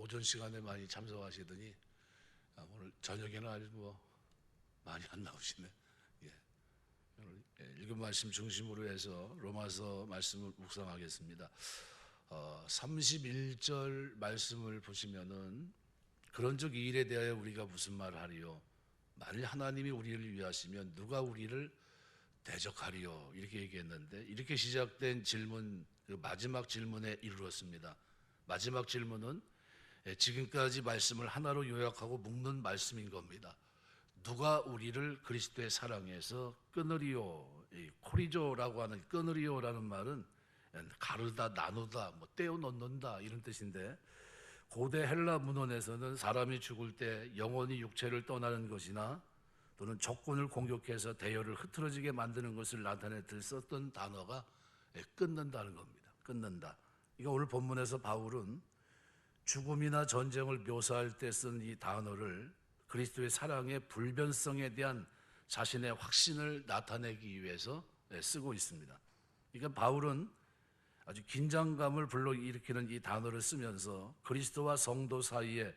오전 시간에 많이 참석하시더니 오늘 저녁에는 아주 많이 안 나오시네. 예. 오늘 읽은 말씀 중심으로 해서 로마서 말씀을 묵상하겠습니다. 31절 말씀을 보시면은 그런즉 이 일에 대하여 우리가 무슨 말을 하리요? 만일 하나님이 우리를 위하시면 누가 우리를 대적하리요? 이렇게 얘기했는데, 이렇게 시작된 질문, 그 마지막 질문에 이르렀습니다. 마지막 질문은 지금까지 말씀을 하나로 요약하고 묶는 말씀인 겁니다. 누가 우리를 그리스도의 사랑에서 끊으리요? 코리조라고 하는 끊으리요라는 말은 가르다, 나누다, 떼어 놓는다 이런 뜻인데, 고대 헬라 문헌에서는 사람이 죽을 때 영혼이 육체를 떠나는 것이나 또는 적군을 공격해서 대열을 흐트러지게 만드는 것을 나타낼 때 썼던 단어가 끊는다는 겁니다. 끊는다. 이거 오늘 본문에서 바울은 죽음이나 전쟁을 묘사할 때 쓴 이 단어를 그리스도의 사랑의 불변성에 대한 자신의 확신을 나타내기 위해서 쓰고 있습니다. 그러니까 바울은 아주 긴장감을 불러일으키는 이 단어를 쓰면서 그리스도와 성도 사이에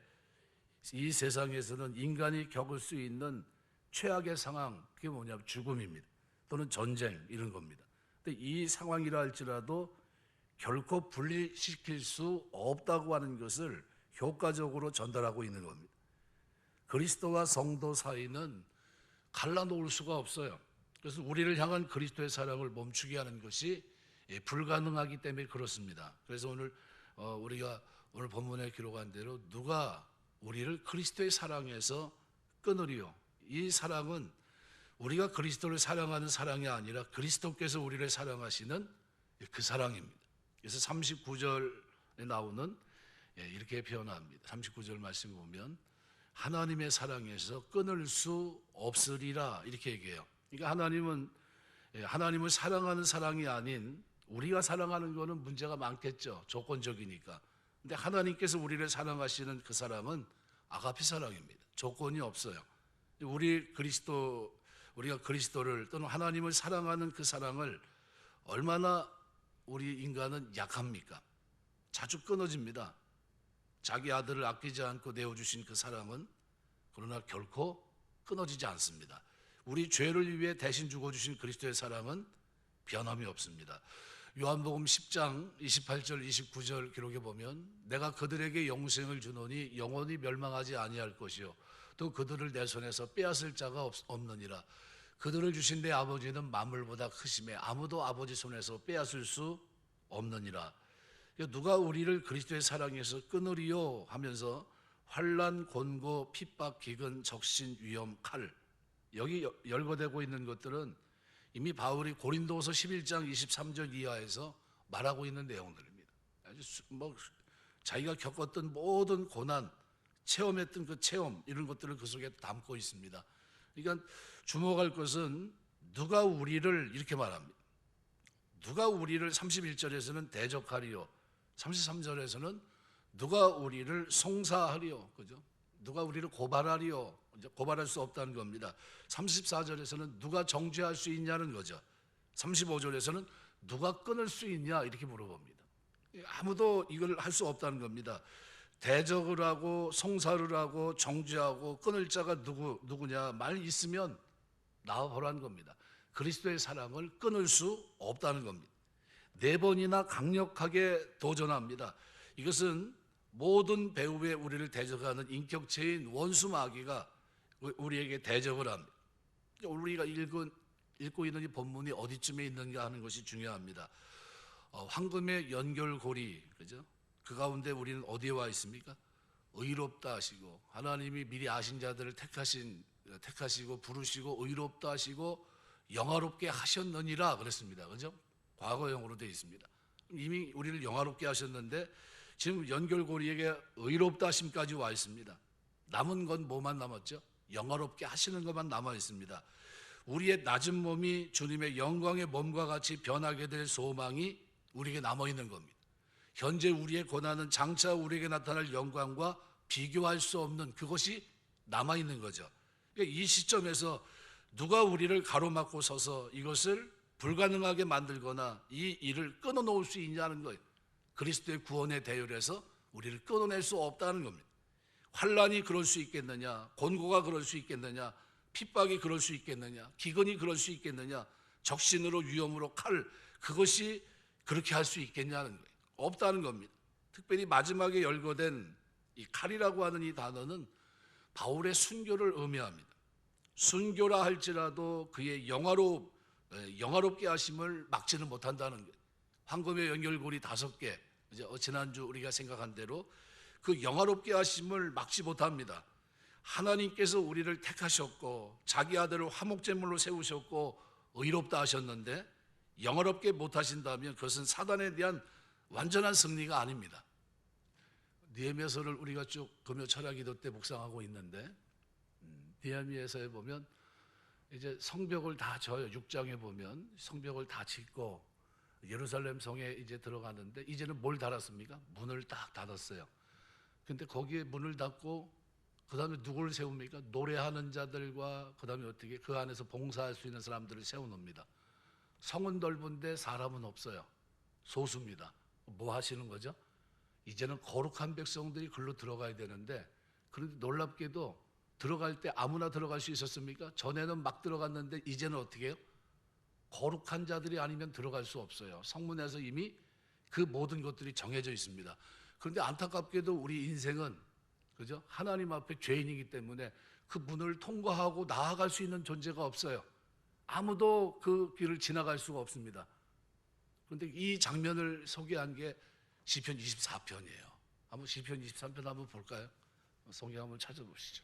이 세상에서는 인간이 겪을 수 있는 최악의 상황, 그게 뭐냐면 죽음입니다. 또는 전쟁 이런 겁니다. 근데 이 상황이라 할지라도 결코 분리시킬 수 없다고 하는 것을 효과적으로 전달하고 있는 겁니다. 그리스도와 성도 사이는 갈라놓을 수가 없어요. 그래서 우리를 향한 그리스도의 사랑을 멈추게 하는 것이 불가능하기 때문에 그렇습니다. 그래서 우리가 오늘 본문에 기록한 대로 누가 우리를 그리스도의 사랑에서 끊으리요? 이 사랑은 우리가 그리스도를 사랑하는 사랑이 아니라 그리스도께서 우리를 사랑하시는 그 사랑입니다. 그래서 39절에 나오는 이렇게 표현합니다. 39절 말씀 보면 하나님의 사랑에서 끊을 수 없으리라 이렇게 얘기해요. 그러니까 하나님을 사랑하는 사랑이 아닌 우리가 사랑하는 것은 문제가 많겠죠. 조건적이니까. 근데 하나님께서 우리를 사랑하시는 그 사랑은 아가페 사랑입니다. 조건이 없어요. 우리가 그리스도를 또는 하나님을 사랑하는 그 사랑을 얼마나 우리 인간은 약합니까? 자주 끊어집니다. 자기 아들을 아끼지 않고 내어주신 그 사랑은 그러나 결코 끊어지지 않습니다. 우리 죄를 위해 대신 죽어주신 그리스도의 사랑은 변함이 없습니다. 요한복음 10장 28절 29절 기록에 보면 내가 그들에게 영생을 주노니 영원히 멸망하지 아니할 것이요 또 그들을 내 손에서 빼앗을 자가 없느니라. 그들을 주신 내 아버지는 만물보다 크심에 아무도 아버지 손에서 빼앗을 수 없느니라. 누가 우리를 그리스도의 사랑에서 끊으리요 하면서 환난, 곤고, 핍박, 기근, 적신, 위험, 칼, 여기 열거되고 있는 것들은 이미 바울이 고린도서 11장 23절 이하에서 말하고 있는 내용들입니다. 아주 자기가 겪었던 모든 고난, 체험했던 그 체험 이런 것들을 그 속에 담고 있습니다. 그러니까 주목할 것은 누가 우리를 이렇게 말합니다. 누가 우리를 31절에서는 대적하리요, 33절에서는 누가 우리를 송사하리요, 그죠? 누가 우리를 고발하리요, 이제 고발할 수 없다는 겁니다. 34절에서는 누가 정죄할 수 있냐는 거죠. 35절에서는 누가 끊을 수 있냐 이렇게 물어봅니다. 아무도 이걸 할 수 없다는 겁니다. 대적을 하고 송사를 하고 정죄하고 끊을 자가 누구냐 말 있으면 나와보라는 겁니다. 그리스도의 사랑을 끊을 수 없다는 겁니다. 4번이나 강력하게 도전합니다. 이것은 모든 배후에 우리를 대적하는 인격체인 원수 마귀가 우리에게 대적을 합니다. 우리가 읽고 있는 이 본문이 어디쯤에 있는가 하는 것이 중요합니다. 황금의 연결고리, 그죠? 그 가운데 우리는 어디에 와 있습니까? 의롭다 하시고 하나님이 미리 아신 자들을 택하시고 부르시고 의롭다 하시고 영화롭게 하셨느니라 그랬습니다. 그죠? 과거형으로 되어 있습니다. 이미 우리를 영화롭게 하셨는데 지금 연결고리에게 의롭다 하심까지 와 있습니다. 남은 건 뭐만 남았죠? 영화롭게 하시는 것만 남아 있습니다. 우리의 낮은 몸이 주님의 영광의 몸과 같이 변하게 될 소망이 우리에게 남아 있는 겁니다. 현재 우리의 고난은 장차 우리에게 나타날 영광과 비교할 수 없는 그것이 남아 있는 거죠. 그러니까 이 시점에서 누가 우리를 가로막고 서서 이것을 불가능하게 만들거나 이 일을 끊어놓을 수 있냐는 거예요. 그리스도의 구원의 대열에서 우리를 끊어낼 수 없다는 겁니다. 환란이 그럴 수 있겠느냐? 곤고가 그럴 수 있겠느냐? 핍박이 그럴 수 있겠느냐? 기근이 그럴 수 있겠느냐? 적신으로 위험으로 칼, 그것이 그렇게 할 수 있겠냐는 거예요. 없다는 겁니다. 특별히 마지막에 열거된 이 칼이라고 하는 이 단어는 바울의 순교를 의미합니다. 순교라 할지라도 그의 영화롭게 하심을 막지는 못한다는 거예요. 황금의 연결고리 5개, 이제 지난주 우리가 생각한 대로 그 영화롭게 하심을 막지 못합니다. 하나님께서 우리를 택하셨고 자기 아들을 화목제물로 세우셨고 의롭다 하셨는데 영화롭게 못하신다면 그것은 사단에 대한 완전한 승리가 아닙니다. 느헤미야서를 우리가 쭉 금요 철야기도 때 묵상하고 있는데 느헤미야서에 보면 이제 성벽을 다 져요. 6장에 보면 성벽을 다 짓고 예루살렘 성에 이제 들어가는데 이제는 뭘 달았습니까? 문을 딱 닫았어요. 근데 거기에 문을 닫고 그 다음에 누구를 세웁니까? 노래하는 자들과 그 다음에 어떻게 그 안에서 봉사할 수 있는 사람들을 세워놓습니다. 성은 넓은데 사람은 없어요. 소수입니다. 뭐 하시는 거죠? 이제는 거룩한 백성들이 글로 들어가야 되는데, 그런데 놀랍게도 들어갈 때 아무나 들어갈 수 있었습니까? 전에는 막 들어갔는데 이제는 어떻게 해요? 거룩한 자들이 아니면 들어갈 수 없어요. 성문에서 이미 그 모든 것들이 정해져 있습니다. 그런데 안타깝게도 우리 인생은 그죠? 하나님 앞에 죄인이기 때문에 그 문을 통과하고 나아갈 수 있는 존재가 없어요. 아무도 그 길을 지나갈 수가 없습니다. 그런데 이 장면을 소개한 게 시편 24편이에요. 한번 시편 23편 한번 볼까요? 성경 한번 찾아보시죠.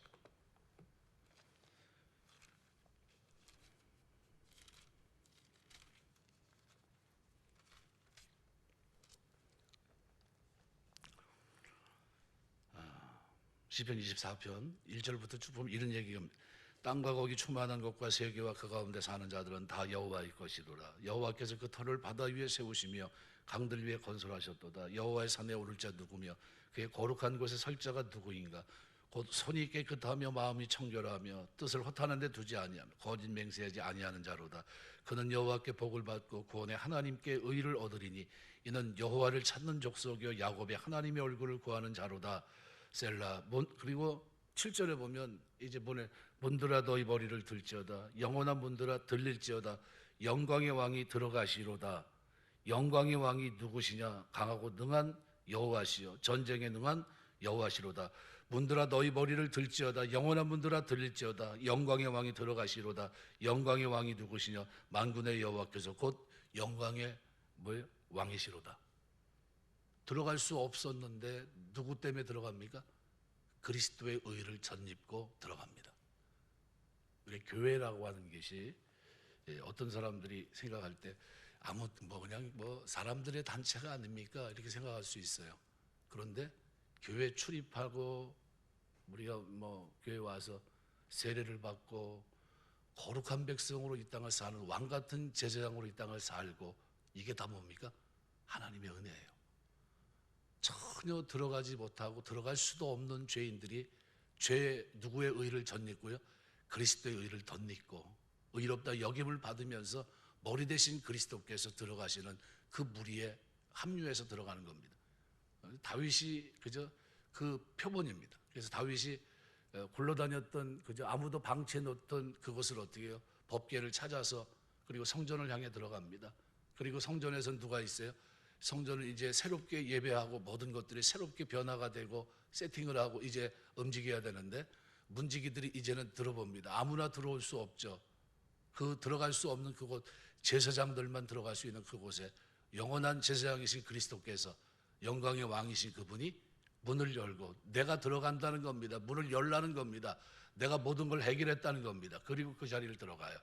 시편 24편 1절부터 쭉 보면 이런 얘기가 땅과 거기 충만한 것과 세계와 그 가운데 사는 자들은 다 여호와의 것이로라. 여호와께서 그 터를 바다 위에 세우시며 강들 위에 건설하셨도다. 여호와의 산에 오를 자 누구며 그의 거룩한 곳에 설 자가 누구인가. 곧 손이 깨끗하며 마음이 청결하며 뜻을 허탄한 데 두지 아니하며 거짓 맹세하지 아니하는 자로다. 그는 여호와께 복을 받고 구원의 하나님께 의를 얻으리니 이는 여호와를 찾는 족속이요 야곱의 하나님의 얼굴을 구하는 자로다. 셀라. 그리고 7절에 보면 이제 문들아 너희 머리를 들지어다. 영원한 문들아 들릴지어다. 영광의 왕이 들어가시로다. 영광의 왕이 누구시냐? 강하고 능한 여호와시요 전쟁에 능한 여호와시로다. 문들아 너희 머리를 들지어다. 영원한 문들아 들릴지어다. 영광의 왕이 들어가시로다. 영광의 왕이 누구시냐? 만군의 여호와께서 곧 영광의 왕이시로다. 들어갈 수 없었는데 누구 때문에 들어갑니까? 그리스도의 의를 덧입고 들어갑니다. 우리 교회라고 하는 것이 어떤 사람들이 생각할 때 그냥 사람들의 단체가 아닙니까? 이렇게 생각할 수 있어요. 그런데 교회 출입하고 우리가 교회 와서 세례를 받고 거룩한 백성으로 이 땅을 사는 왕 같은 제사장으로 이 땅을 살고 이게 다 뭡니까? 하나님의 은혜예요. 전혀 들어가지 못하고 들어갈 수도 없는 죄인들이 누구의 의를 덧입고요? 그리스도의 의를 덧입고 의롭다 여김을 받으면서 머리 대신 그리스도께서 들어가시는 그 무리에 합류해서 들어가는 겁니다. 다윗이 그저 그 표본입니다. 그래서 다윗이 굴러다녔던 그저 아무도 방치해 놓던 그것을 어떻게 해요? 법궤를 찾아서 그리고 성전을 향해 들어갑니다. 그리고 성전에서는 누가 있어요? 성전을 이제 새롭게 예배하고 모든 것들이 새롭게 변화가 되고 세팅을 하고 이제 움직여야 되는데 문지기들이 이제는 들어봅니다. 아무나 들어올 수 없죠. 그 들어갈 수 없는 그곳, 제사장들만 들어갈 수 있는 그곳에 영원한 제사장이신 그리스도께서 영광의 왕이신 그분이 문을 열고 내가 들어간다는 겁니다. 문을 열라는 겁니다. 내가 모든 걸 해결했다는 겁니다. 그리고 그 자리를 들어가요.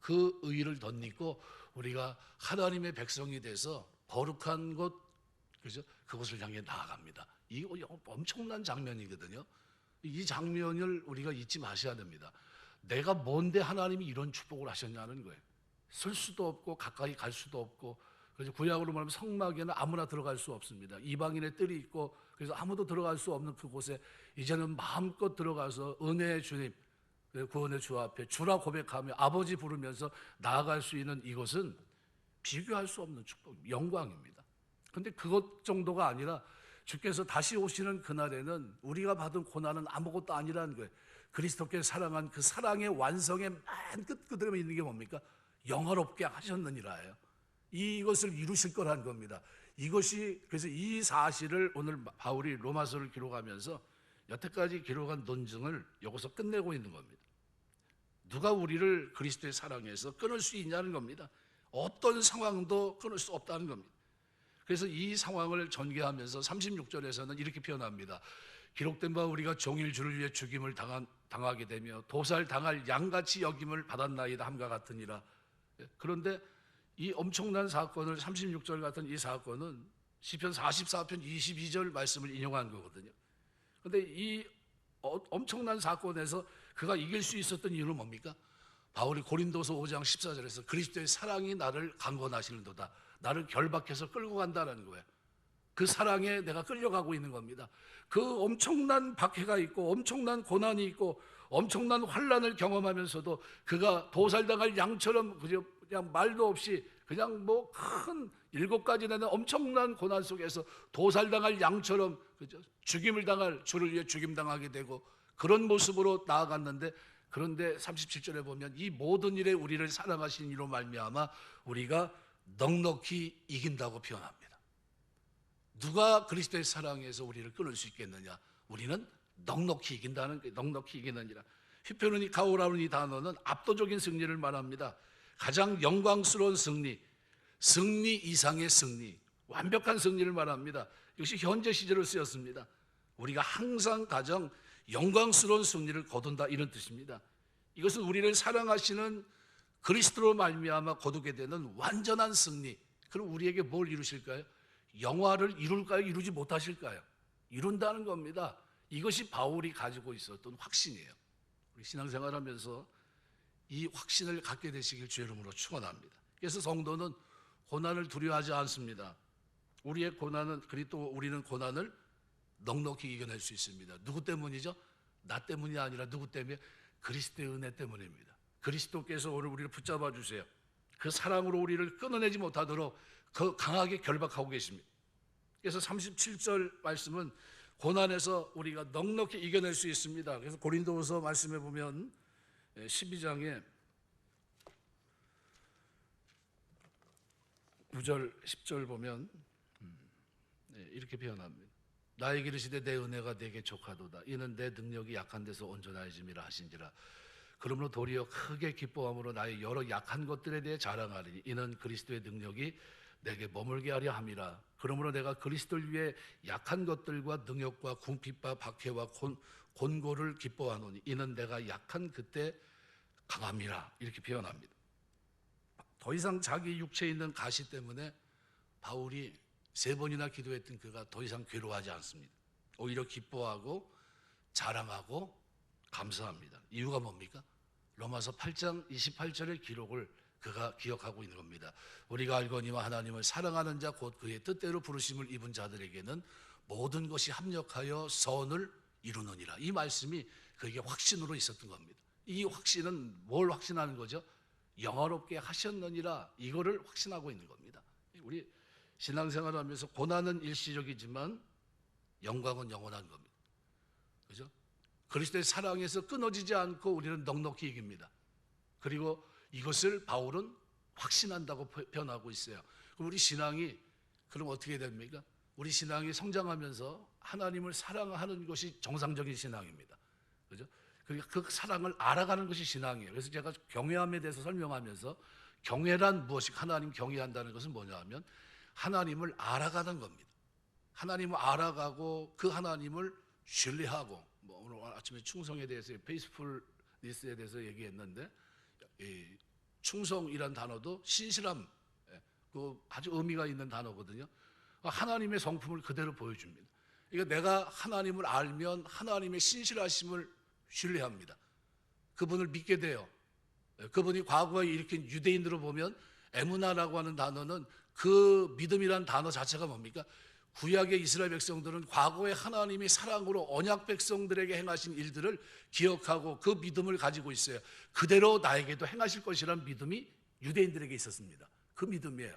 그 의의를 덧입고 우리가 하나님의 백성이 돼서 거룩한 곳, 그죠? 그곳을 향해 나아갑니다. 이거 엄청난 장면이거든요. 이 장면을 우리가 잊지 마셔야 됩니다. 내가 뭔데 하나님이 이런 축복을 하셨냐는 거예요. 쓸 수도 없고 가까이 갈 수도 없고, 그래서 구약으로 말하면 성막에는 아무나 들어갈 수 없습니다. 이방인의 뜰이 있고 그래서 아무도 들어갈 수 없는 그곳에 이제는 마음껏 들어가서 은혜의 주님, 구원의 주 앞에 주라 고백하며 아버지 부르면서 나아갈 수 있는 이것은 비교할 수 없는 축복, 영광입니다. 그런데 그것 정도가 아니라 주께서 다시 오시는 그날에는 우리가 받은 고난은 아무것도 아니라는 거예요. 그리스도께 사랑한 그 사랑의 완성의 맨 끝에 있는 게 뭡니까? 영화롭게 하셨느니라예요. 이것을 이루실 거라는 겁니다. 이것이, 그래서 이 사실을 오늘 바울이 로마서를 기록하면서 여태까지 기록한 논증을 여기서 끝내고 있는 겁니다. 누가 우리를 그리스도의 사랑에서 끊을 수 있냐는 겁니다. 어떤 상황도 끊을 수 없다는 겁니다. 그래서 이 상황을 전개하면서 36절에서는 이렇게 표현합니다. 기록된 바 우리가 종일 주를 위해 죽임을 당하게 되며 도살당할 양같이 여김을 받았나이다 함과 같으니라. 그런데 이 엄청난 사건을, 36절 같은 이 사건은 시편 44편 22절 말씀을 인용한 거거든요. 그런데 이 엄청난 사건에서 그가 이길 수 있었던 이유는 뭡니까? 바울이 고린도서 5장 14절에서 그리스도의 사랑이 나를 강권하시는도다, 나를 결박해서 끌고 간다는 거예요. 그 사랑에 내가 끌려가고 있는 겁니다. 그 엄청난 박해가 있고 엄청난 고난이 있고 엄청난 환난을 경험하면서도 그가 도살당할 양처럼 그냥 말도 없이 그냥 뭐 큰 7가지 되는 엄청난 고난 속에서 도살당할 양처럼, 그죠? 죽임을 당할, 주를 위해 죽임당하게 되고 그런 모습으로 나아갔는데, 그런데 37절에 보면 이 모든 일에 우리를 사랑하신 이로 말미암아 우리가 넉넉히 이긴다고 표현합니다. 누가 그리스도의 사랑에서 우리를 끊을 수 있겠느냐? 우리는 넉넉히 이긴다는, 넉넉히 이기느니라. 휘페르니카오라는 이 단어는 압도적인 승리를 말합니다. 가장 영광스러운 승리, 승리 이상의 승리, 완벽한 승리를 말합니다. 이것이 현재 시제로 쓰였습니다. 우리가 항상 가장 영광스러운 승리를 거둔다, 이런 뜻입니다. 이것은 우리를 사랑하시는 그리스도로 말미암아 거두게 되는 완전한 승리. 그럼 우리에게 뭘 이루실까요? 영화를 이룰까요? 이루지 못하실까요? 이룬다는 겁니다. 이것이 바울이 가지고 있었던 확신이에요. 우리 신앙생활하면서 이 확신을 갖게 되시길 주의 이름으로 축원합니다. 그래서 성도는 고난을 두려워하지 않습니다. 우리의 고난은, 그리고 우리는 고난을 넉넉히 이겨낼 수 있습니다. 누구 때문이죠? 나 때문이 아니라 누구 때문에? 그리스도의 은혜 때문입니다. 그리스도께서 오늘 우리를 붙잡아 주세요. 그 사랑으로 우리를 끊어내지 못하도록 그 강하게 결박하고 계십니다. 그래서 37절 말씀은 고난에서 우리가 넉넉히 이겨낼 수 있습니다. 그래서 고린도후서 말씀해 보면 12장에 9절 10절 보면 이렇게 표현합니다. 나에게 이르시되 내 은혜가 내게 족하도다. 이는 내 능력이 약한 데서 온전하여짐이라 하신지라. 그러므로 도리어 크게 기뻐함으로 나의 여러 약한 것들에 대해 자랑하리니 이는 그리스도의 능력이 내게 머물게 하려 함이라. 그러므로 내가 그리스도를 위해 약한 것들과 능력과 궁핍과 박해와 곤고를 기뻐하노니 이는 내가 약한 그때 강함이라. 이렇게 표현합니다. 더 이상 자기 육체에 있는 가시 때문에 바울이 3번이나 기도했던 그가 더 이상 괴로워하지 않습니다. 오히려 기뻐하고 자랑하고 감사합니다. 이유가 뭡니까? 로마서 8장 28절의 기록을 그가 기억하고 있는 겁니다. 우리가 알거니와 하나님을 사랑하는 자 곧 그의 뜻대로 부르심을 입은 자들에게는 모든 것이 합력하여 선을 이루느니라. 이 말씀이 그에게 확신으로 있었던 겁니다. 이 확신은 뭘 확신하는 거죠? 영화롭게 하셨느니라, 이거를 확신하고 있는 겁니다. 우리 신앙생활을 하면서 고난은 일시적이지만 영광은 영원한 겁니다. 그죠? 그리스도의 사랑에서 끊어지지 않고 우리는 넉넉히 이깁니다. 그리고 이것을 바울은 확신한다고 표현하고 있어요. 그럼 우리 신앙이 그럼 어떻게 됩니까? 우리 신앙이 성장하면서 하나님을 사랑하는 것이 정상적인 신앙입니다. 그죠? 그러니까 그 사랑을 알아가는 것이 신앙이에요. 그래서 제가 경외함에 대해서 설명하면서 경외란 무엇이, 하나님 경외한다는 것은 뭐냐 하면 하나님을 알아가는 겁니다. 하나님을 알아가고 그 하나님을 신뢰하고, 뭐 오늘 아침에 충성에 대해서 페이스풀리스에 대해서 얘기했는데, 충성이란 단어도 신실함, 그 아주 의미가 있는 단어거든요. 하나님의 성품을 그대로 보여줍니다. 그러니까 내가 하나님을 알면 하나님의 신실하심을 신뢰합니다. 그분을 믿게 돼요. 그분이 과거에 일으킨 유대인들을 보면 에무나라고 하는 단어는 그 믿음이란 단어 자체가 뭡니까? 구약의 이스라엘 백성들은 과거에 하나님이 사랑으로 언약 백성들에게 행하신 일들을 기억하고 그 믿음을 가지고 있어요. 그대로 나에게도 행하실 것이라는 믿음이 유대인들에게 있었습니다. 그 믿음이에요.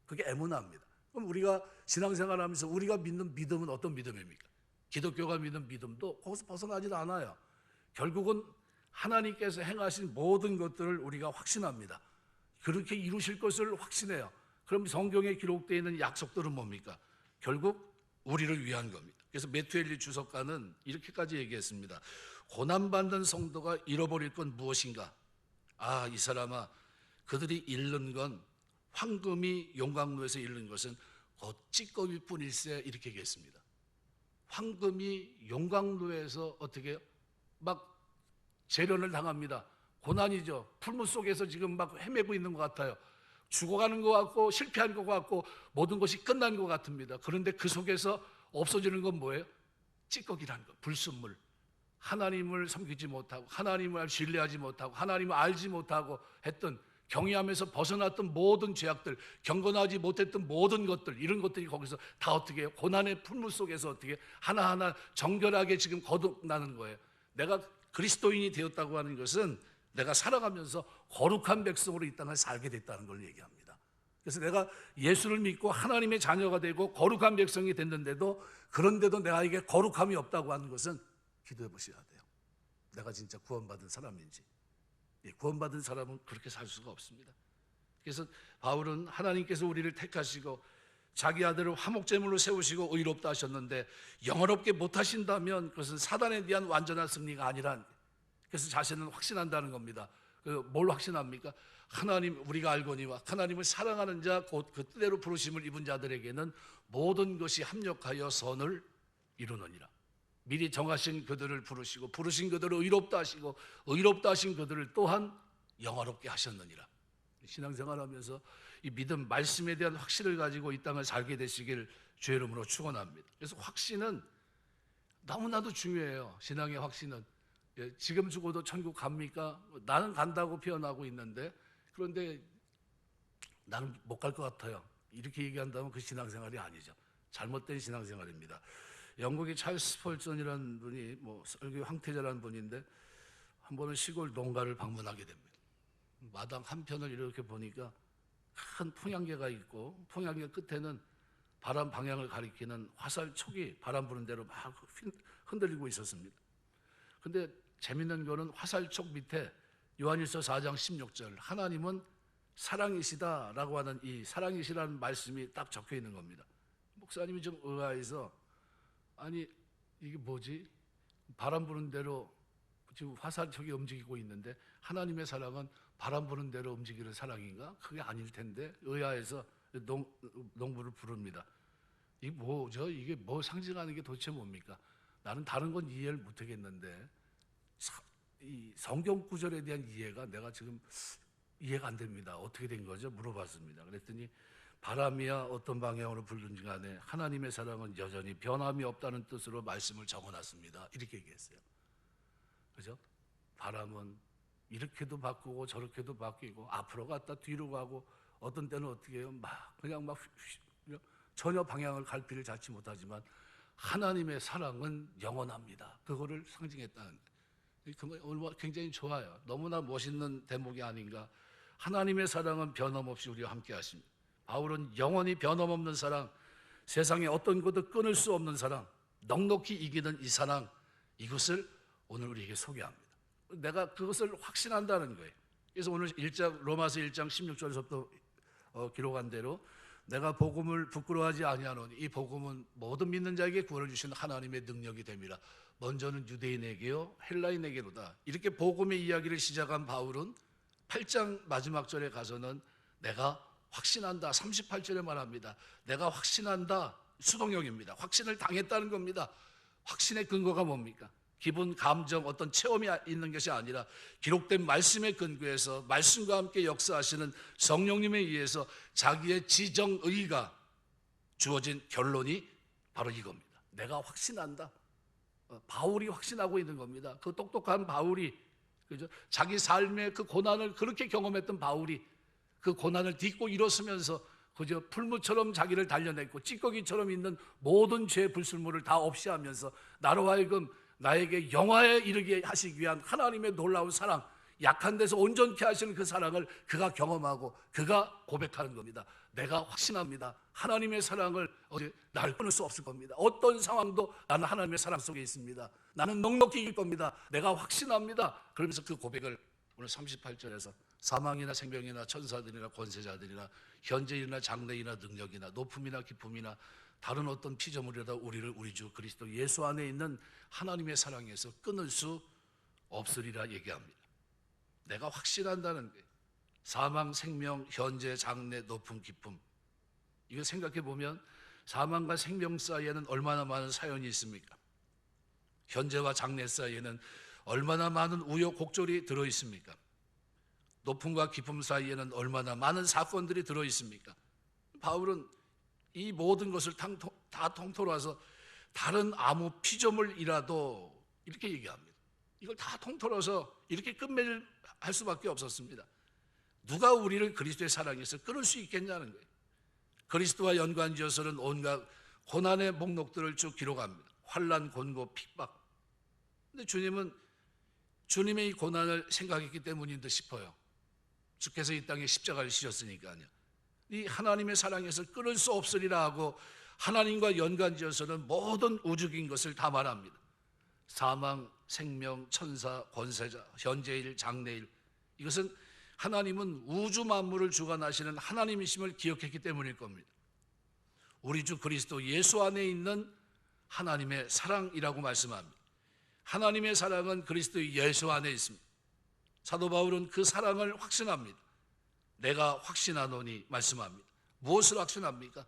그게 에무나입니다. 그럼 우리가 신앙생활하면서 우리가 믿는 믿음은 어떤 믿음입니까? 기독교가 믿는 믿음도 거기서 벗어나질 않아요. 결국은 하나님께서 행하신 모든 것들을 우리가 확신합니다. 그렇게 이루실 것을 확신해요. 그럼 성경에 기록되어 있는 약속들은 뭡니까? 결국 우리를 위한 겁니다. 그래서 메투엘리 주석가는 이렇게까지 얘기했습니다. 고난받는 성도가 잃어버릴 건 무엇인가? 아, 이 사람아, 그들이 잃는 건 황금이 용광로에서 잃는 것은 찌꺼기일 뿐일세, 이렇게 얘기했습니다. 황금이 용광로에서 어떻게 막 재련을 당합니다. 고난이죠. 풀무 속에서 지금 막 헤매고 있는 것 같아요. 죽어가는 것 같고 실패한 것 같고 모든 것이 끝난 것 같습니다. 그런데 그 속에서 없어지는 건 뭐예요? 찌꺼기라는 것, 불순물. 하나님을 섬기지 못하고 하나님을 신뢰하지 못하고 하나님을 알지 못하고 했던, 경외하면서 벗어났던 모든 죄악들, 경건하지 못했던 모든 것들, 이런 것들이 거기서 다 어떻게 해요? 고난의 풀물 속에서 어떻게 하나하나 정결하게 지금 거듭나는 거예요. 내가 그리스도인이 되었다고 하는 것은 내가 살아가면서 거룩한 백성으로 이 땅을 살게 됐다는 걸 얘기합니다. 그래서 내가 예수를 믿고 하나님의 자녀가 되고 거룩한 백성이 됐는데도, 그런데도 내가에게 거룩함이 없다고 하는 것은 기도해 보셔야 돼요. 내가 진짜 구원받은 사람인지. 구원받은 사람은 그렇게 살 수가 없습니다. 그래서 바울은 하나님께서 우리를 택하시고 자기 아들을 화목제물로 세우시고 의롭다 하셨는데 영어롭게 못하신다면 그것은 사단에 대한 완전한 승리가 아니란, 그래서 자신은 확신한다는 겁니다. 뭘 확신합니까? 하나님, 우리가 알거니와 하나님을 사랑하는 자 곧 그 뜻대로 부르심을 입은 자들에게는 모든 것이 합력하여 선을 이루느니라. 미리 정하신 그들을 부르시고 부르신 그들을 의롭다 하시고 의롭다 하신 그들을 또한 영화롭게 하셨느니라. 신앙생활하면서 이 믿음, 말씀에 대한 확신을 가지고 이 땅을 살게 되시길 주의 이름으로 축원합니다. 그래서 확신은 너무나도 중요해요. 신앙의 확신은. 지금 죽어도 천국 갑니까? 나는 간다고 표현하고 있는데, 그런데 나는 못 갈 것 같아요. 이렇게 얘기한다면 그 신앙생활이 아니죠. 잘못된 신앙생활입니다. 영국의 찰스 스펄전이라는 분이 설교 황태자라는 분인데, 한 번은 시골 농가를 방문하게 됩니다. 마당 한편을 이렇게 보니까 큰 풍향계가 있고, 풍향계 끝에는 바람 방향을 가리키는 화살촉이 바람 부는 대로 막 흔들리고 있었습니다. 근데 재밌는 거는 화살촉 밑에 요한일서 4장 16절, 하나님은 사랑이시다라고 하는 이 사랑이시라는 말씀이 딱 적혀 있는 겁니다. 목사님이 좀 의아해서, 아니 이게 뭐지? 바람 부는 대로 지금 화살촉이 움직이고 있는데 하나님의 사랑은 바람 부는 대로 움직이는 사랑인가? 그게 아닐 텐데 의아해서 농부를 부릅니다. 이게 뭐죠? 이게 뭐 상징하는 게 도대체 뭡니까? 나는 다른 건 이해를 못 하겠는데 이 성경 구절에 대한 이해가 내가 지금 이해가 안 됩니다. 어떻게 된 거죠? 물어봤습니다. 그랬더니 바람이야 어떤 방향으로 불든지 간에 하나님의 사랑은 여전히 변함이 없다는 뜻으로 말씀을 적어놨습니다. 이렇게 얘기했어요. 그죠? 바람은 이렇게도 바꾸고 저렇게도 바뀌고 앞으로 갔다 뒤로 가고 어떤 때는 어떻게 해요? 그냥 전혀 방향을 갈 길을 찾지 못하지만 하나님의 사랑은 영원합니다. 그거를 상징했다는 거예요. 굉장히 좋아요. 너무나 멋있는 대목이 아닌가. 하나님의 사랑은 변함없이 우리와 함께 하십니다. 바울은 영원히 변함없는 사랑, 세상에 어떤 것도 끊을 수 없는 사랑, 넉넉히 이기는 이 사랑, 이것을 오늘 우리에게 소개합니다. 내가 그것을 확신한다는 거예요. 그래서 오늘 로마서 1장 16절에서부터 기록한 대로 내가 복음을 부끄러워하지 아니하노니 이 복음은 모든 믿는 자에게 구원을 주시는 하나님의 능력이 됩니다. 먼저는 유대인에게요 헬라인에게로다. 이렇게 복음의 이야기를 시작한 바울은 8장 마지막 절에 가서는 내가 확신한다 38절에 말합니다. 내가 확신한다 수동형입니다. 확신을 당했다는 겁니다. 확신의 근거가 뭡니까? 기분, 감정, 어떤 체험이 있는 것이 아니라 기록된 말씀에 근거해서 말씀과 함께 역사하시는 성령님에 의해서 자기의 지정의가 주어진 결론이 바로 이겁니다. 내가 확신한다. 바울이 확신하고 있는 겁니다. 그 똑똑한 바울이, 그죠? 자기 삶의 그 고난을 그렇게 경험했던 바울이 그 고난을 딛고 일어서면서 그저 풀무처럼 자기를 단련했고 찌꺼기처럼 있는 모든 죄 불순물을 다 없이 하면서 나로 하여금 나에게 영화에 이르게 하시기 위한 하나님의 놀라운 사랑, 약한 데서 온전케 하시는 그 사랑을 그가 경험하고 그가 고백하는 겁니다. 내가 확신합니다. 하나님의 사랑을 날 끊을 수 없을 겁니다. 어떤 상황도 나는 하나님의 사랑 속에 있습니다. 나는 넉넉히 이길 겁니다. 내가 확신합니다. 그러면서 그 고백을 오늘 38절에서 사망이나 생명이나 천사들이나 권세자들이나 현재이나 장래이나 능력이나 높음이나 기쁨이나 다른 어떤 피조물이라도 우리를 우리 주 그리스도 예수 안에 있는 하나님의 사랑에서 끊을 수 없으리라 얘기합니다. 내가 확신한다는 게 사망, 생명, 현재, 장래, 높음, 기쁨. 이거 생각해 보면 사망과 생명 사이에는 얼마나 많은 사연이 있습니까? 현재와 장래 사이에는 얼마나 많은 우여곡절이 들어 있습니까? 높음과 기쁨 사이에는 얼마나 많은 사건들이 들어 있습니까? 바울은 이 모든 것을 다 통틀어서 다른 아무 피조물이라도 이렇게 얘기합니다. 이걸 다 통틀어서 이렇게 끝맺을 할 수밖에 없었습니다. 누가 우리를 그리스도의 사랑에서 끊을 수 있겠냐는 거예요. 그리스도와 연관지어서는 온갖 고난의 목록들을 쭉 기록합니다. 환난, 곤고, 핍박. 근데 주님은 주님의 이 고난을 생각했기 때문인 듯 싶어요. 주께서 이 땅에 십자가를 지셨으니까요. 이 하나님의 사랑에서 끊을 수 없으리라 하고 하나님과 연관지어서는 모든 우주인 것을 다 말합니다. 사망, 생명, 천사, 권세자, 현재일, 장래일. 이것은 하나님은 우주 만물을 주관하시는 하나님이심을 기억했기 때문일 겁니다. 우리 주 그리스도 예수 안에 있는 하나님의 사랑이라고 말씀합니다. 하나님의 사랑은 그리스도 예수 안에 있습니다. 사도 바울은 그 사랑을 확신합니다. 내가 확신하노니 말씀합니다. 무엇을 확신합니까?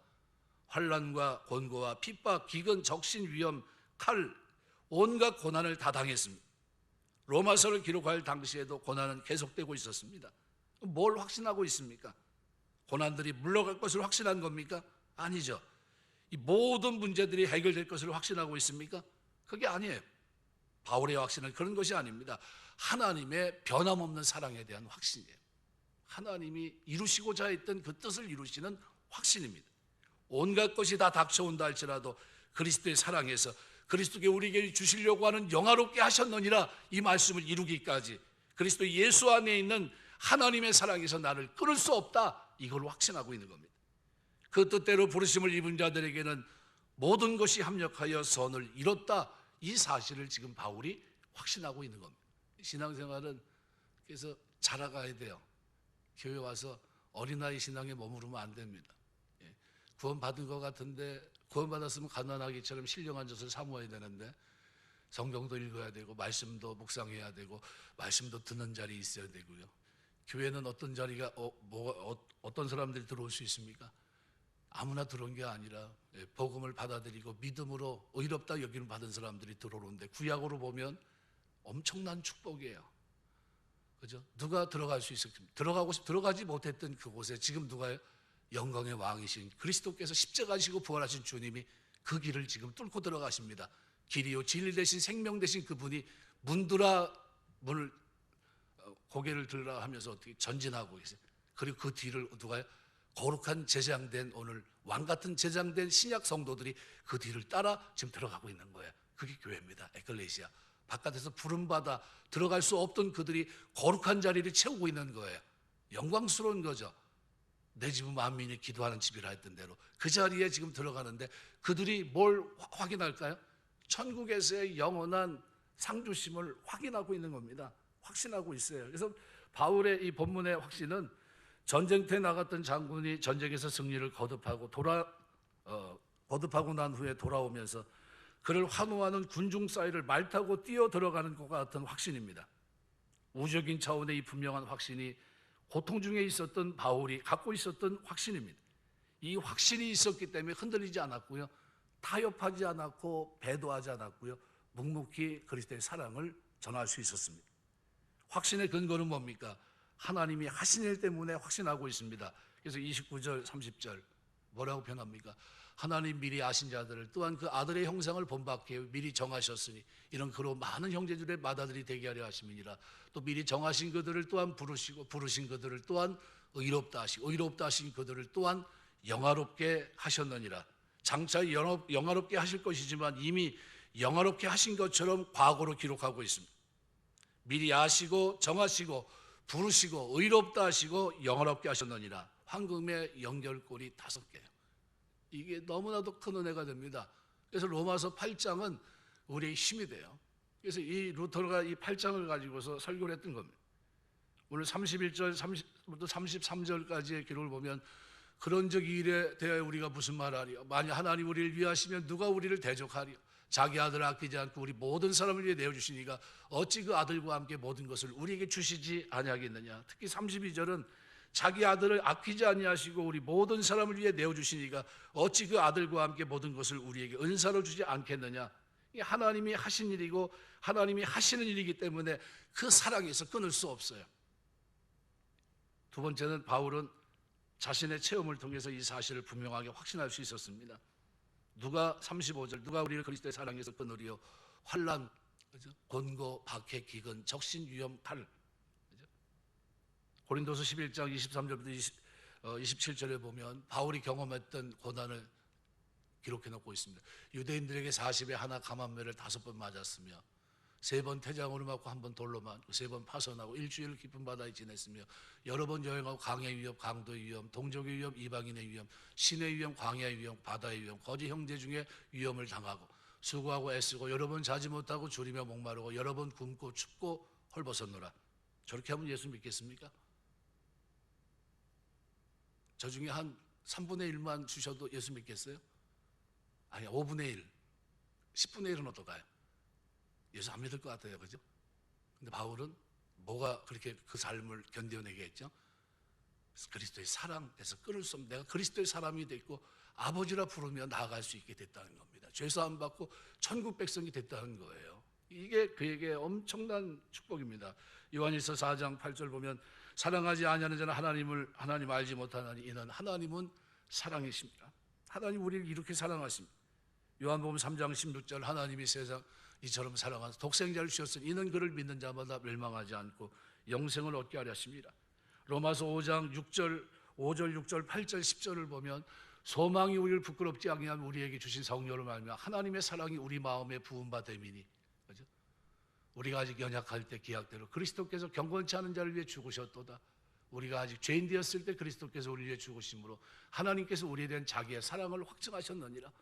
환난과 곤고와 핍박, 기근, 적신, 위험, 칼, 온갖 고난을 다 당했습니다. 로마서를 기록할 당시에도 고난은 계속되고 있었습니다. 뭘 확신하고 있습니까? 고난들이 물러갈 것을 확신한 겁니까? 아니죠. 이 모든 문제들이 해결될 것을 확신하고 있습니까? 그게 아니에요. 바울의 확신은 그런 것이 아닙니다. 하나님의 변함없는 사랑에 대한 확신이에요. 하나님이 이루시고자 했던 그 뜻을 이루시는 확신입니다. 온갖 것이 다 닥쳐온다 할지라도 그리스도의 사랑에서 그리스도께 우리에게 주시려고 하는 영화롭게 하셨느니라 이 말씀을 이루기까지 그리스도 예수 안에 있는 하나님의 사랑에서 나를 끊을 수 없다, 이걸 확신하고 있는 겁니다. 그 뜻대로 부르심을 입은 자들에게는 모든 것이 합력하여 선을 이뤘다, 이 사실을 지금 바울이 확신하고 있는 겁니다. 신앙생활은 그래서 자라가야 돼요. 교회 와서 어린아이 신앙에 머무르면 안 됩니다. 구원받은 것 같은데 구원받았으면 가난하기처럼 신령한 젖을 사모해야 되는데 성경도 읽어야 되고 말씀도 묵상해야 되고 말씀도 듣는 자리 있어야 되고요. 교회는 어떤 자리가 어떤 사람들이 들어올 수 있습니까? 아무나 들어온 게 아니라 복음을 받아들이고 믿음으로 의롭다 여기는 받은 사람들이 들어오는데 구약으로 보면 엄청난 축복이에요. 그죠? 누가 들어갈 수 있었습니까? 들어가지 못했던 그곳에 지금 누가요? 영광의 왕이신 그리스도께서 십자가 지고 부활하신 주님이 그 길을 지금 뚫고 들어가십니다. 길이요 진리 되신 생명 되신 그분이 문들아 문을 고개를 들라 하면서 어떻게 전진하고 계세요. 그리고 그 뒤를 누가요? 거룩한 제장된 오늘 왕같은 제장된 신약 성도들이 그 뒤를 따라 지금 들어가고 있는 거예요. 그게 교회입니다. 에클레시아. 바깥에서 부름받아 들어갈 수 없던 그들이 거룩한 자리를 채우고 있는 거예요. 영광스러운 거죠. 내 집은 만민이 기도하는 집이라 했던 대로 그 자리에 지금 들어가는데 그들이 뭘 확인할까요? 천국에서의 영원한 상주심을 확인하고 있는 겁니다. 확신하고 있어요. 그래서 바울의 이 본문의 확신은 전쟁터에 나갔던 장군이 전쟁에서 승리를 거듭하고 거듭하고 난 후에 돌아오면서 그를 환호하는 군중 사이를 말 타고 뛰어 들어가는 것과 같은 확신입니다. 우주적인 차원의 이 분명한 확신이 고통 중에 있었던 바울이 갖고 있었던 확신입니다. 이 확신이 있었기 때문에 흔들리지 않았고요, 타협하지 않았고 배도하지 않았고요, 묵묵히 그리스도의 사랑을 전할 수 있었습니다. 확신의 근거는 뭡니까? 하나님이 하신 일 때문에 확신하고 있습니다. 그래서 29절 30절 뭐라고 표현합니까? 하나님 미리 아신 자들을 또한 그 아들의 형상을 본받게 미리 정하셨으니 이런 그로 많은 형제들의 맏아들이 되게 하려 하심이니라. 또 미리 정하신 그들을 또한 부르시고 부르신 그들을 또한 의롭다 하시고 의롭다 하신 그들을 또한 영화롭게 하셨느니라. 장차 영화롭게 하실 것이지만 이미 영화롭게 하신 것처럼 과거로 기록하고 있습니다. 미리 아시고 정하시고 부르시고 의롭다 하시고 영화롭게 하셨느니라. 황금의 연결고리 5개예요. 이게 너무나도 큰 은혜가 됩니다. 그래서 로마서 8장은 우리의 힘이 돼요. 그래서 이 루터가 이 8장을 가지고서 설교를 했던 겁니다. 오늘 31절, 30부터 33절까지의 기록을 보면 그런즉 이 일에 대하여 우리가 무슨 말하리요? 만일 하나님 우리를 위하시면 누가 우리를 대적하리요? 자기 아들을 아끼지 않고 우리 모든 사람을 위해 내어주시니가 어찌 그 아들과 함께 모든 것을 우리에게 주시지 아니하겠느냐? 특히 32절은 자기 아들을 아끼지 아니하시고 우리 모든 사람을 위해 내어주시니가 어찌 그 아들과 함께 모든 것을 우리에게 은사로 주지 않겠느냐? 이 하나님이 하신 일이고 하나님이 하시는 일이기 때문에 그 사랑에서 끊을 수 없어요. 두 번째는 바울은 자신의 체험을 통해서 이 사실을 분명하게 확신할 수 있었습니다. 누가 35절 누가 우리를 그리스도의 사랑에서 끊으리요? 환난, 곤고, 박해, 기근, 적신, 위험, 탈. 고린도서 11장 23절부터 27절에 보면 바울이 경험했던 고난을 기록해 놓고 있습니다. 유대인들에게 40에 하나 감암매를 5번 맞았으며 3번 태장으로 맞고 1번 돌로 맞고 3번 파선하고 일주일 깊은 바다에 지냈으며 여러 번 여행하고 강의 위험, 강도의 위험, 동족의 위험, 이방인의 위험, 신의 위험, 광야의 위험, 바다의 위험, 거짓 형제 중에 위험을 당하고 수고하고 애쓰고 여러 번 자지 못하고 줄이며 목마르고 여러 번 굶고 춥고 헐벗었노라. 저렇게 하면 예수 믿겠습니까? 저 중에 한 3분의 1만 주셔도 예수 믿겠어요? 아니 5분의 1, 10분의 1은 어떨까요? 예수 안 믿을 것 같아요. 그죠? 근데 바울은 뭐가 그렇게 그 삶을 견뎌내게 했죠? 그리스도의 사랑에서 끊을 수 없는 내가 그리스도의 사람이 됐고 아버지라 부르며 나아갈 수 있게 됐다는 겁니다. 죄사함 받고 천국 백성이 됐다는 거예요. 이게 그에게 엄청난 축복입니다. 요한일서 4장 8절 보면 사랑하지 아니하는 자는 하나님 알지 못하나니 이는 하나님은 사랑이십니다. 하나님 우리를 이렇게 사랑하십니다. 요한복음 3장 16절 하나님이 세상 이처럼 사랑하사 독생자를 주셨으니 이는 그를 믿는 자마다 멸망하지 않고 영생을 얻게 하려 하십니다. 로마서 5장 6절, 5절, 6절, 8절, 10절을 보면 소망이 우리를 부끄럽지 아니하면 우리에게 주신 성령으로 말미암아 하나님의 사랑이 우리 마음에 부은 바 됨이니, 그죠? 우리가 아직 연약할 때 기약대로 그리스도께서 경건치 않은 자를 위해 죽으셨도다. 우리가 아직 죄인 되었을 때 그리스도께서 우리를 위해 죽으심으로 하나님께서 우리에 대한 자기의 사랑을 확증하셨느니라.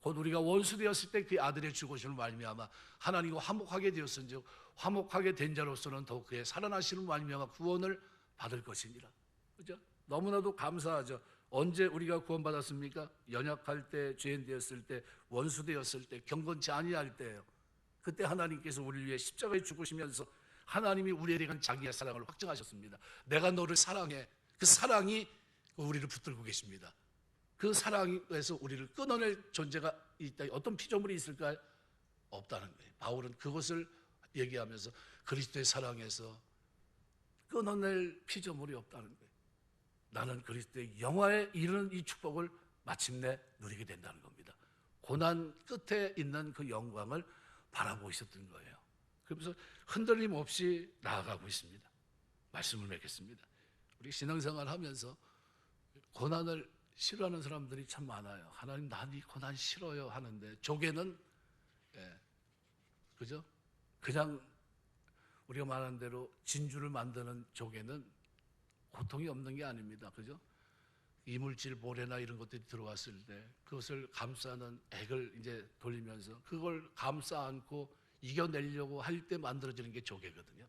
곧 우리가 원수 되었을 때 그 아들의 죽으심을 말미암아 하나님과 화목하게 되었은즉 화목하게 된 자로서는 더욱 그의 살아나시는 말미암아 구원을 받을 것이니라. 그죠? 너무나도 감사하죠. 언제 우리가 구원받았습니까? 연약할 때, 죄인 되었을 때, 원수 되었을 때, 경건치 아니할 때예요. 그때 하나님께서 우리를 위해 십자가에 죽으시면서 하나님이 우리에 대한 자기의 사랑을 확증하셨습니다. 내가 너를 사랑해. 그 사랑이 우리를 붙들고 계십니다. 그 사랑에서 우리를 끊어낼 존재가 있다. 어떤 피조물이 있을까요? 없다는 거예요. 바울은 그것을 얘기하면서 그리스도의 사랑에서 끊어낼 피조물이 없다는 거예요. 나는 그리스도의 영화에 이르는 이 축복을 마침내 누리게 된다는 겁니다. 고난 끝에 있는 그 영광을 바라보고 있었던 거예요. 그러면서 흔들림 없이 나아가고 있습니다. 말씀을 맺겠습니다. 우리 신앙생활 하면서 고난을 싫어하는 사람들이 참 많아요. 하나님 난 이 고난 싫어요 하는데 조개는 그죠? 그냥 우리가 말하는 대로 진주를 만드는 조개는 고통이 없는 게 아닙니다. 그죠? 이물질 모래나 이런 것들이 들어왔을 때 그것을 감싸는 액을 이제 돌리면서 그걸 감싸 안고 이겨내려고 할 때 만들어지는 게 조개거든요.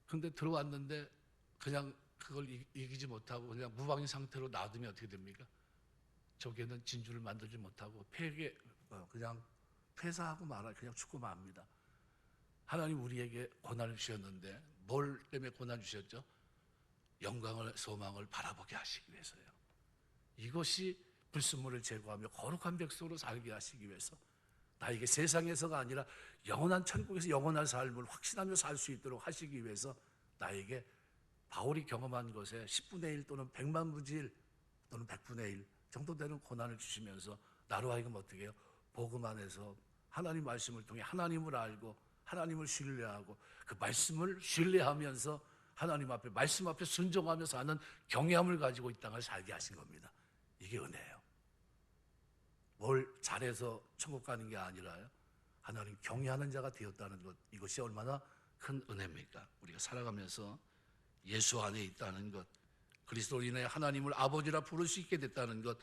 근데 들어왔는데 그냥 그걸 이기지 못하고 그냥 무방인 상태로 놔두면 어떻게 됩니까? 조개는 진주를 만들지 못하고 그냥 폐사하고 말아 그냥 죽고 맙니다. 하나님 우리에게 고난을 주셨는데 뭘 때문에 고난 주셨죠? 영광을 소망을 바라보게 하시기 위해서요. 이것이 불순물을 제거하며 거룩한 백성으로 살게 하시기 위해서 나에게 세상에서가 아니라 영원한 천국에서 영원한 삶을 확신하며 살 수 있도록 하시기 위해서 나에게 바울이 경험한 것에 10분의 1 또는 100만 분의 1 또는 100분의 1 정도 되는 고난을 주시면서 나로 하여금 어떻게 해요? 복음 안에서 하나님 말씀을 통해 하나님을 알고 하나님을 신뢰하고 그 말씀을 신뢰하면서 하나님 앞에 말씀 앞에 순종하며 사는 경외함을 가지고 이 땅을 살게 하신 겁니다. 이게 은혜예요. 뭘 잘해서 천국 가는 게 아니라요. 하나님 경외하는 자가 되었다는 것, 이것이 얼마나 큰 은혜입니까? 우리가 살아가면서 예수 안에 있다는 것, 그리스도로 인해 하나님을 아버지라 부를 수 있게 됐다는 것,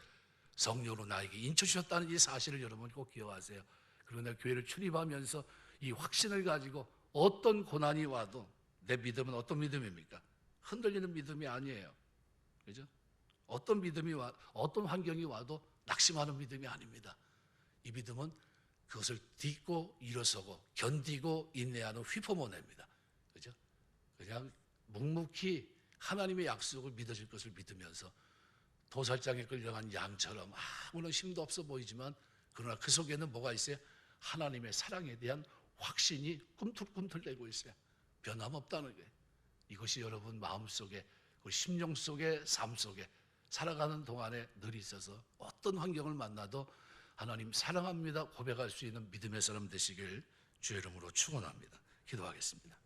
성령으로 나에게 인쳐주셨다는 이 사실을 여러분 꼭 기억하세요. 그리고 내가 교회를 출입하면서 이 확신을 가지고 어떤 고난이 와도 내 믿음은 어떤 믿음입니까? 흔들리는 믿음이 아니에요. 그죠? 어떤 믿음이 어떤 환경이 와도 낙심하는 믿음이 아닙니다. 이 믿음은 그것을 딛고 일어서고 견디고 인내하는 휘포모네입니다. 그죠? 그냥 묵묵히 하나님의 약속을 믿어질 것을 믿으면서 도살장에 끌려간 양처럼 아무런 힘도 없어 보이지만 그러나 그 속에는 뭐가 있어요? 하나님의 사랑에 대한 확신이 꿈틀꿈틀대고 있어요. 변함없다는 게. 이것이 여러분 마음속에, 심령 속에, 삶 속에 살아가는 동안에 늘 있어서 어떤 환경을 만나도 하나님 사랑합니다 고백할 수 있는 믿음의 사람 되시길 주의 이름으로 축원합니다. 기도하겠습니다.